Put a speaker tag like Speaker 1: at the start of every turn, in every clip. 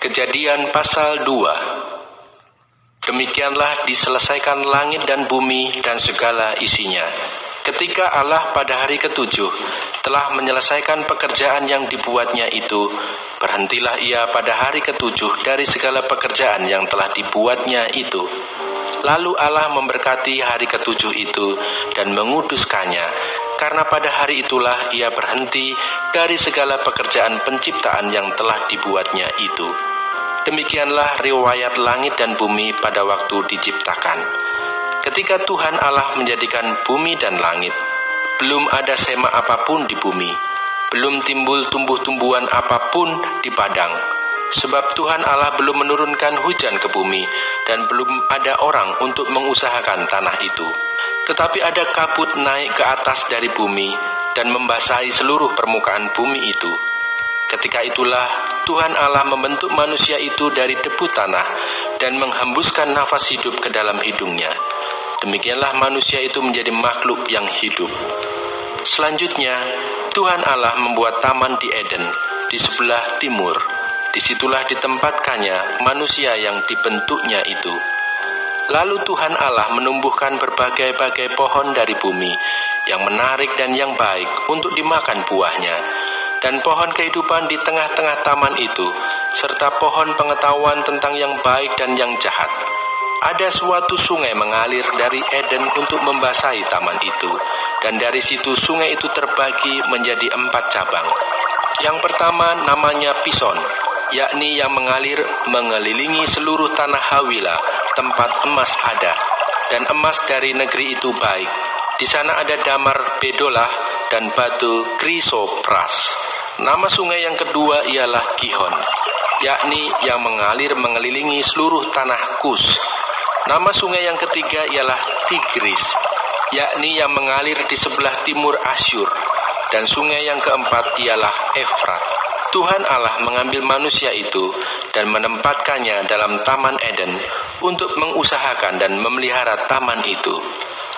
Speaker 1: Kejadian pasal 2. Demikianlah diselesaikan langit dan bumi dan segala isinya. Ketika Allah pada hari ketujuh telah menyelesaikan pekerjaan yang dibuatnya itu, berhentilah ia pada hari ketujuh dari segala pekerjaan yang telah dibuatnya itu. Lalu Allah memberkati hari ketujuh itu dan menguduskannya, karena pada hari itulah ia berhenti dari segala pekerjaan penciptaan yang telah dibuatnya itu. Demikianlah riwayat langit dan bumi pada waktu diciptakan. Ketika Tuhan Allah menjadikan bumi dan langit, belum ada semak apapun di bumi, belum timbul tumbuh-tumbuhan apapun di padang, sebab Tuhan Allah belum menurunkan hujan ke bumi, dan belum ada orang untuk mengusahakan tanah itu. Tetapi ada kabut naik ke atas dari bumi, dan membasahi seluruh permukaan bumi itu. Ketika itulah Tuhan Allah membentuk manusia itu dari debu tanah, dan menghembuskan nafas hidup ke dalam hidungnya. Demikianlah manusia itu menjadi makhluk yang hidup. Selanjutnya, Tuhan Allah membuat taman di Eden, di sebelah timur. Disitulah ditempatkannya manusia yang dibentuknya itu. Lalu Tuhan Allah menumbuhkan berbagai-bagai pohon dari bumi, yang menarik dan yang baik untuk dimakan buahnya, dan pohon kehidupan di tengah-tengah taman itu, serta pohon pengetahuan tentang yang baik dan yang jahat. Ada suatu sungai mengalir dari Eden untuk membasahi taman itu, dan dari situ sungai itu terbagi menjadi 4 cabang. Yang pertama namanya Pison, yakni yang mengalir mengelilingi seluruh tanah Hawila, tempat emas ada, dan emas dari negeri itu baik. Di sana ada damar bedolah dan batu krisopras. Nama sungai yang kedua ialah Gihon, yakni yang mengalir mengelilingi seluruh tanah Kus. Nama sungai yang ketiga ialah Tigris, yakni yang mengalir di sebelah timur Asyur. Dan sungai yang keempat ialah Efrat. Tuhan Allah mengambil manusia itu dan menempatkannya dalam Taman Eden untuk mengusahakan dan memelihara taman itu.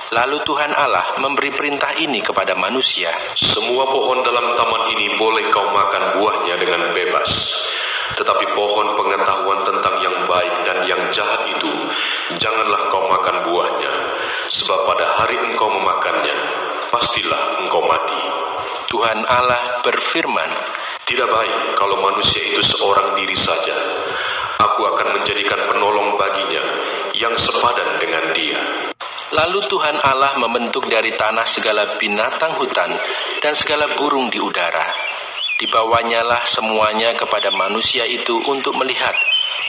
Speaker 1: Lalu Tuhan Allah memberi perintah ini kepada manusia.
Speaker 2: Semua pohon dalam taman ini boleh kau makan buahnya dengan bebas. Tetapi pohon pengetahuan tentang yang baik dan yang jahat itu, janganlah kau makan buahnya. Sebab pada hari engkau memakannya, pastilah engkau mati.
Speaker 1: Tuhan Allah berfirman,
Speaker 2: tidak baik kalau manusia itu seorang diri saja. Aku akan menjadikan penolong baginya yang sepadan dengan dia.
Speaker 1: Lalu Tuhan Allah membentuk dari tanah segala binatang hutan dan segala burung di udara. Dibawanyalah semuanya kepada manusia itu untuk melihat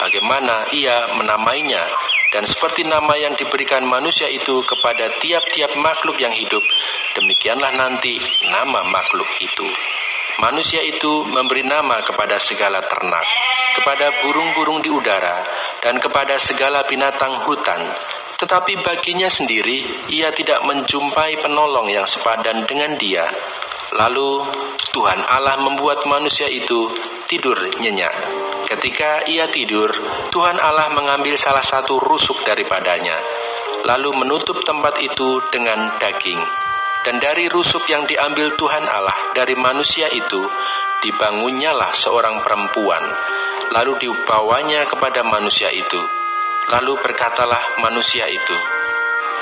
Speaker 1: bagaimana ia menamainya, dan seperti nama yang diberikan manusia itu kepada tiap-tiap makhluk yang hidup, demikianlah nanti nama makhluk itu. Manusia itu memberi nama kepada segala ternak, kepada burung-burung di udara, dan kepada segala binatang hutan. Tetapi baginya sendiri, ia tidak menjumpai penolong yang sepadan dengan dia. Lalu Tuhan Allah membuat manusia itu tidur nyenyak. Ketika ia tidur, Tuhan Allah mengambil salah satu rusuk daripadanya, lalu menutup tempat itu dengan daging. Dan dari rusuk yang diambil Tuhan Allah dari manusia itu, dibangunnyalah seorang perempuan, lalu dibawanya kepada manusia itu. Lalu berkatalah manusia itu,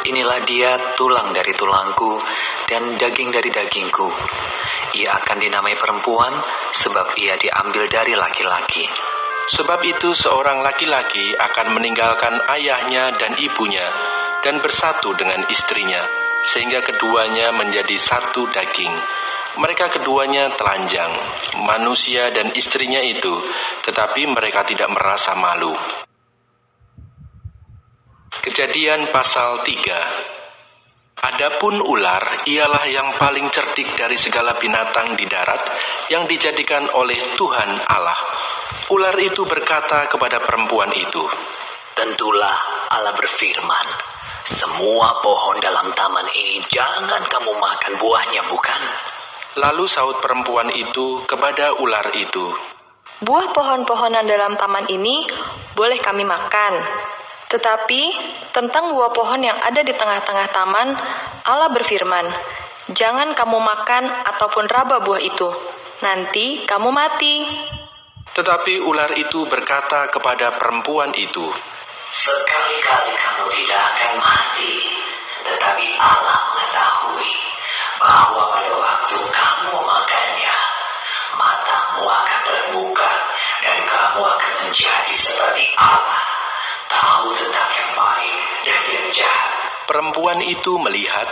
Speaker 3: inilah dia tulang dari tulangku dan daging dari dagingku. Ia akan dinamai perempuan sebab ia diambil dari laki-laki.
Speaker 1: Sebab itu seorang laki-laki akan meninggalkan ayahnya dan ibunya dan bersatu dengan istrinya, sehingga keduanya menjadi satu daging. Mereka keduanya telanjang, manusia dan istrinya itu, tetapi mereka tidak merasa malu. Kejadian pasal 3. Adapun ular ialah yang paling cerdik dari segala binatang di darat yang dijadikan oleh Tuhan Allah. Ular itu berkata kepada perempuan itu,
Speaker 3: tentulah Allah berfirman, semua pohon dalam taman ini jangan kamu makan buahnya, bukan?
Speaker 1: Lalu sahut perempuan itu kepada ular itu,
Speaker 4: buah pohon-pohonan dalam taman ini boleh kami makan. Tetapi tentang buah pohon yang ada di tengah-tengah taman, Allah berfirman, jangan kamu makan ataupun raba buah itu, nanti kamu mati.
Speaker 1: Tetapi ular itu berkata kepada perempuan itu,
Speaker 3: Sekali-kali kamu tidak akan mati, tetapi Allah mengetahui bahwa pada waktu kamu makannya, matamu akan terbuka dan kamu akan menjadi seperti Allah, tahu tentang yang baik dan yang jahat.
Speaker 1: Perempuan itu melihat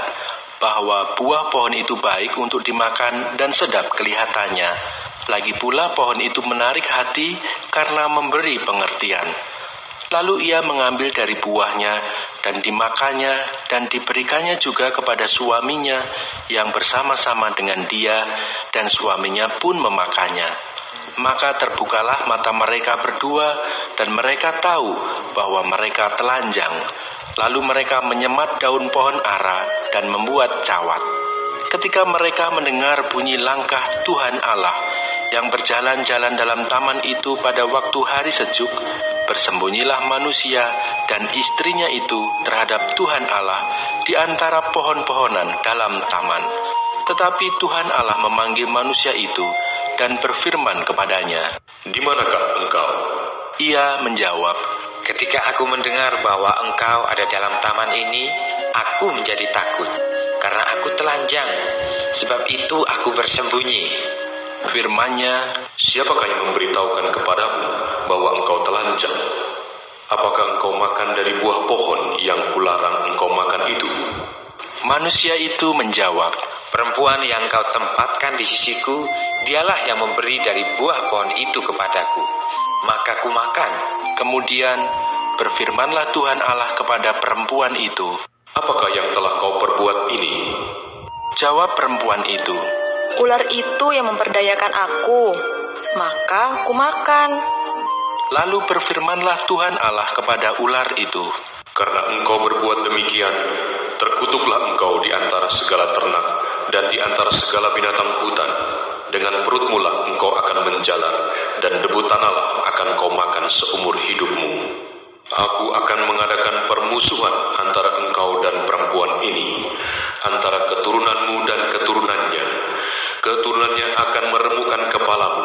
Speaker 1: bahwa buah pohon itu baik untuk dimakan dan sedap kelihatannya. Lagi pula pohon itu menarik hati karena memberi pengertian. Lalu ia mengambil dari buahnya dan dimakannya dan diberikannya juga kepada suaminya yang bersama-sama dengan dia, dan suaminya pun memakannya. Maka terbukalah mata mereka berdua dan mereka tahu bahwa mereka telanjang. Lalu mereka menyemat daun pohon ara dan membuat cawat. Ketika mereka mendengar bunyi langkah Tuhan Allah yang berjalan-jalan dalam taman itu pada waktu hari sejuk, bersembunyilah manusia dan istrinya itu terhadap Tuhan Allah di antara pohon-pohonan dalam taman. Tetapi Tuhan Allah memanggil manusia itu dan berfirman kepadanya.
Speaker 2: Di manakah engkau?
Speaker 1: Ia menjawab,
Speaker 5: Ketika aku mendengar bahwa engkau ada dalam taman ini, aku menjadi takut, karena aku telanjang. Sebab itu aku bersembunyi.
Speaker 1: firman-Nya,
Speaker 2: Siapakah yang memberitahukan kepadamu bahwa engkau telanjang? Apakah engkau makan dari buah pohon yang kularang engkau makan itu?
Speaker 1: Manusia itu menjawab,
Speaker 5: Perempuan yang kau tempatkan di sisiku, dialah yang memberi dari buah pohon itu kepadaku. Maka ku makan.
Speaker 1: Kemudian berfirmanlah Tuhan Allah kepada perempuan itu.
Speaker 2: Apakah yang telah kau perbuat ini?
Speaker 1: Jawab perempuan itu,
Speaker 4: Ular itu yang memperdayakan aku, maka ku makan.
Speaker 1: Lalu berfirmanlah Tuhan Allah kepada ular itu,
Speaker 2: Karena engkau berbuat demikian, terkutuklah engkau di antara segala ternak dan di antara segala binatang hutan. Dengan perutmu lah engkau akan menjalar, dan debu tanahlah akan kau makan seumur hidupmu. Aku akan mengadakan permusuhan antara engkau dan perempuan ini, antara keturunanmu dan keturunannya. Keturunannya akan meremukkan kepalamu,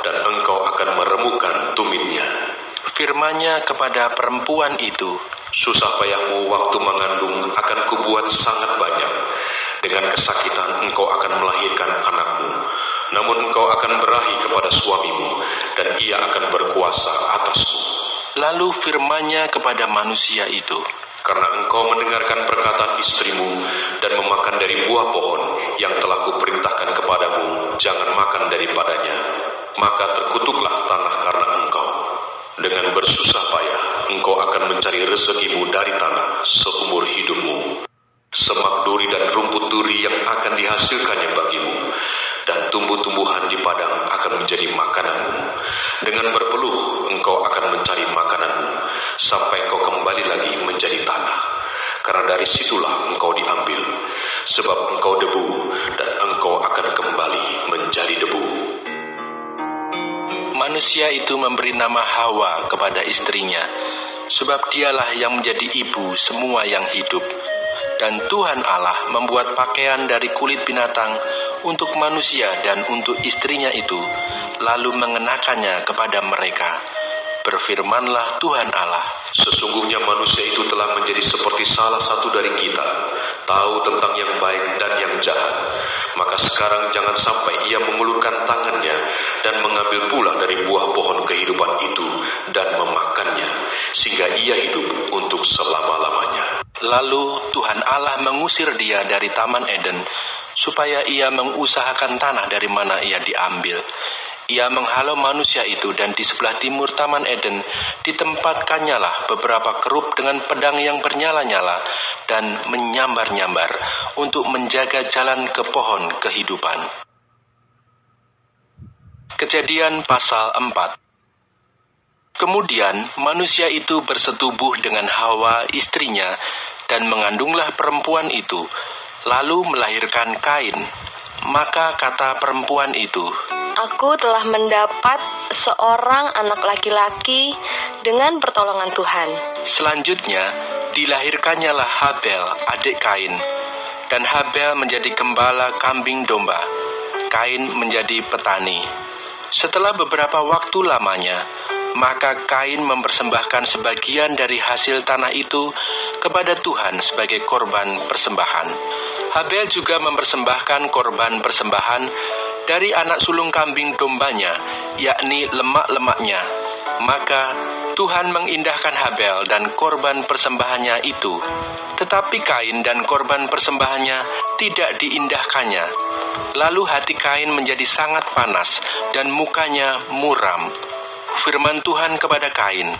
Speaker 2: dan engkau akan meremukkan tumitnya.
Speaker 1: firman-Nya kepada perempuan itu,
Speaker 2: Susah payahmu waktu mengandung akan kubuat sangat banyak. Dengan kesakitan engkau akan melahirkan anakmu. Namun engkau akan berahi kepada suamimu, dan ia akan berkuasa atasmu.
Speaker 1: Lalu firman-Nya kepada manusia itu,
Speaker 2: Karena engkau mendengarkan perkataan istrimu dan memakan dari buah pohon yang telah kuperintahkan kepadamu, jangan makan daripadanya, maka terkutuklah tanah karena engkau. Dengan bersusah payah engkau akan mencari rezekimu dari tanah seumur hidupmu. Semak duri dan rumput duri yang akan dihasilkannya bagimu, dan tumbuh-tumbuhan di padang akan menjadi makananmu. Dengan berpeluh engkau akan mencari makananmu, sampai kau kembali lagi menjadi tanah. Karena dari situlah engkau diambil, sebab engkau debu, dan engkau akan kembali menjadi debu.
Speaker 1: manusia itu memberi nama Hawa kepada istrinya, sebab dialah yang menjadi ibu semua yang hidup. Dan Tuhan Allah membuat pakaian dari kulit binatang untuk manusia dan untuk istrinya itu, lalu mengenakannya kepada mereka. Berfirmanlah Tuhan Allah,
Speaker 2: Sesungguhnya manusia itu telah menjadi seperti salah satu dari kita, tahu tentang yang baik dan yang jahat. Maka sekarang jangan sampai ia mengulurkan tangannya dan mengambil pula dari buah pohon kehidupan itu dan memakannya, sehingga ia hidup untuk selama-lamanya.
Speaker 1: Lalu Tuhan Allah mengusir dia dari Taman Eden, supaya ia mengusahakan tanah dari mana ia diambil. Ia menghalau manusia itu, dan di sebelah timur Taman Eden ditempatkannya beberapa kerup dengan pedang yang bernyala-nyala dan menyambar-nyambar untuk menjaga jalan ke pohon kehidupan. Kejadian pasal 4. Kemudian manusia itu bersetubuh dengan Hawa istrinya dan mengandunglah perempuan itu, lalu melahirkan Kain. Maka kata perempuan itu,
Speaker 4: Aku telah mendapat seorang anak laki-laki dengan pertolongan Tuhan.
Speaker 1: Selanjutnya dilahirkannyalah Habel, adik Kain. Dan Habel menjadi gembala kambing domba, Kain menjadi petani. Setelah beberapa waktu lamanya, maka Kain mempersembahkan sebagian dari hasil tanah itu kepada Tuhan sebagai korban persembahan. Habel juga mempersembahkan korban persembahan dari anak sulung kambing dombanya, yakni lemak-lemaknya. Maka Tuhan mengindahkan Habel dan korban persembahannya itu, tetapi Kain dan korban persembahannya tidak diindahkannya. Lalu hati Kain menjadi sangat panas dan mukanya muram. Firman Tuhan kepada Kain,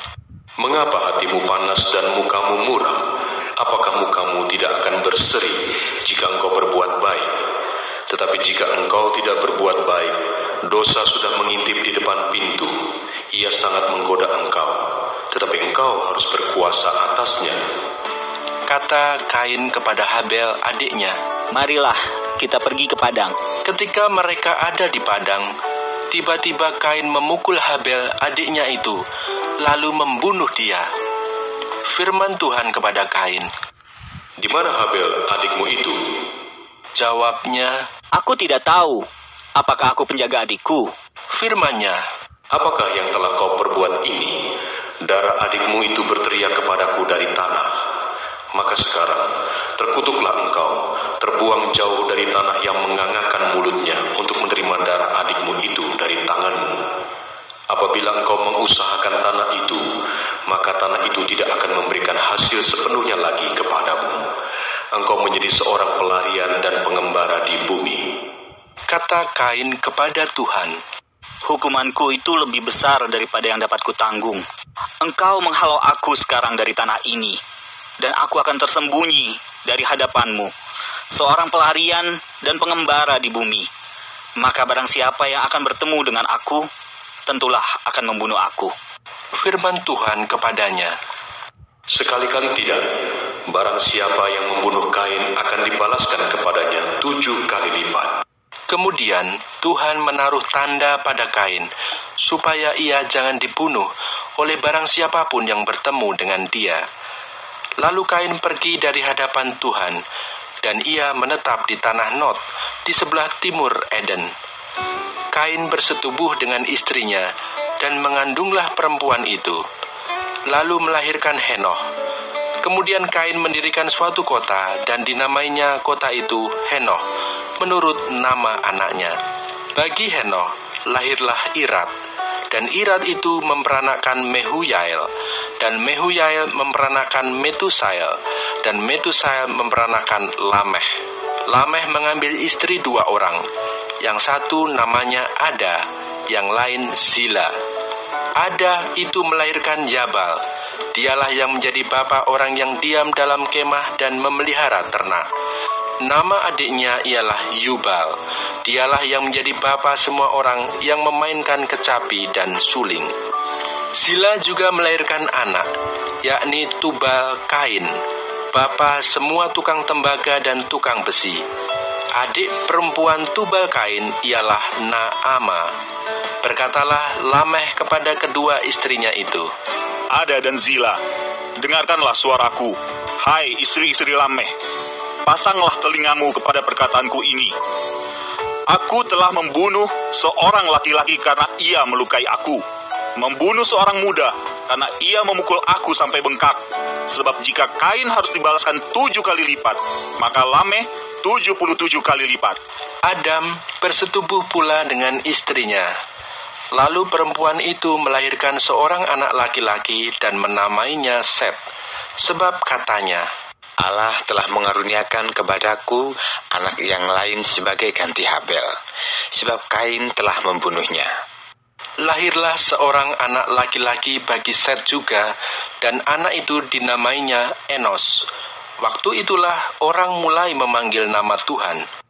Speaker 2: Mengapa hatimu panas dan mukamu muram? Apakah mukamu tidak akan berseri jika engkau berbuat baik? Tetapi jika engkau tidak berbuat baik, dosa sudah mengintip di depan pintu. Ia sangat menggoda engkau, tetapi engkau harus berkuasa atasnya.
Speaker 1: kata Kain kepada Habel adiknya.
Speaker 6: Marilah kita pergi ke padang.
Speaker 1: Ketika mereka ada di padang, tiba-tiba Kain memukul Habel adiknya itu, lalu membunuh dia. Firman Tuhan kepada Kain,
Speaker 2: Di mana Habel adikmu itu?
Speaker 1: jawabnya,
Speaker 6: Aku tidak tahu. Apakah aku penjaga adikku?
Speaker 1: firmannya,
Speaker 2: Apakah yang telah kau perbuat ini? Darah adikmu itu berteriak kepadaku dari tanah. Maka sekarang, terkutuklah engkau, terbuang jauh dari tanah yang mengangakkan mulutnya untuk menerima darah adikmu itu dari tanganmu. Apabila engkau mengusahakan tanah itu, maka tanah itu tidak akan memberikan hasil sepenuhnya lagi kepadamu. Engkau menjadi seorang pelarian dan pengembara di bumi.
Speaker 1: kata Kain kepada Tuhan.
Speaker 6: Hukumanku itu lebih besar daripada yang dapat kutanggung. Engkau menghalau aku sekarang dari tanah ini, dan aku akan tersembunyi dari hadapanmu, seorang pelarian dan pengembara di bumi. Maka barang siapa yang akan bertemu dengan aku, tentulah akan membunuh aku.
Speaker 1: Firman Tuhan kepadanya,
Speaker 2: Sekali-kali tidak, barang siapa yang membunuh Kain akan dibalaskan kepadanya 7 kali lipat.
Speaker 1: kemudian Tuhan menaruh tanda pada Kain, supaya ia jangan dibunuh oleh barang siapapun yang bertemu dengan dia. Lalu Kain pergi dari hadapan Tuhan, dan ia menetap di tanah Nod, di sebelah timur Eden. Kain bersetubuh dengan istrinya, dan mengandunglah perempuan itu, lalu melahirkan Henoh. Kemudian Kain mendirikan suatu kota, dan dinamainya kota itu Henoh, menurut nama anaknya. Bagi Henoh lahirlah Irad, dan Irad itu memperanakkan Mehuyael, dan Mehuyael memperanakkan Metusael, dan Metusael memperanakkan Lameh. Lameh mengambil istri 2 orang, yang satu namanya Ada, yang lain Zila. Ada itu melahirkan Yabal. Dialah yang menjadi bapa orang yang diam dalam kemah dan memelihara ternak. Nama adiknya ialah Yubal. Dialah yang menjadi bapa semua orang yang memainkan kecapi dan suling. Zila juga melahirkan anak, yakni Tubal Kain, bapa semua tukang tembaga dan tukang besi. Adik perempuan Tubal Kain ialah Naama. Berkatalah Lameh kepada kedua istrinya itu,
Speaker 7: Ada dan Zila, dengarkanlah suaraku, hai istri-istri Lameh. Pasanglah telingamu kepada perkataanku ini. Aku telah membunuh seorang laki-laki karena ia melukai aku, membunuh seorang muda karena ia memukul aku sampai bengkak. Sebab jika Kain harus dibalaskan 7 kali lipat, maka Lameh 77 kali lipat.
Speaker 1: Adam bersetubuh pula dengan istrinya. Lalu perempuan itu melahirkan seorang anak laki-laki dan menamainya Set, sebab katanya,
Speaker 5: Allah telah mengaruniakan kepadaku anak yang lain sebagai ganti Habel, sebab Kain telah membunuhnya.
Speaker 1: lahirlah seorang anak laki-laki bagi Set juga, dan anak itu dinamainya Enos. Waktu itulah orang mulai memanggil nama Tuhan.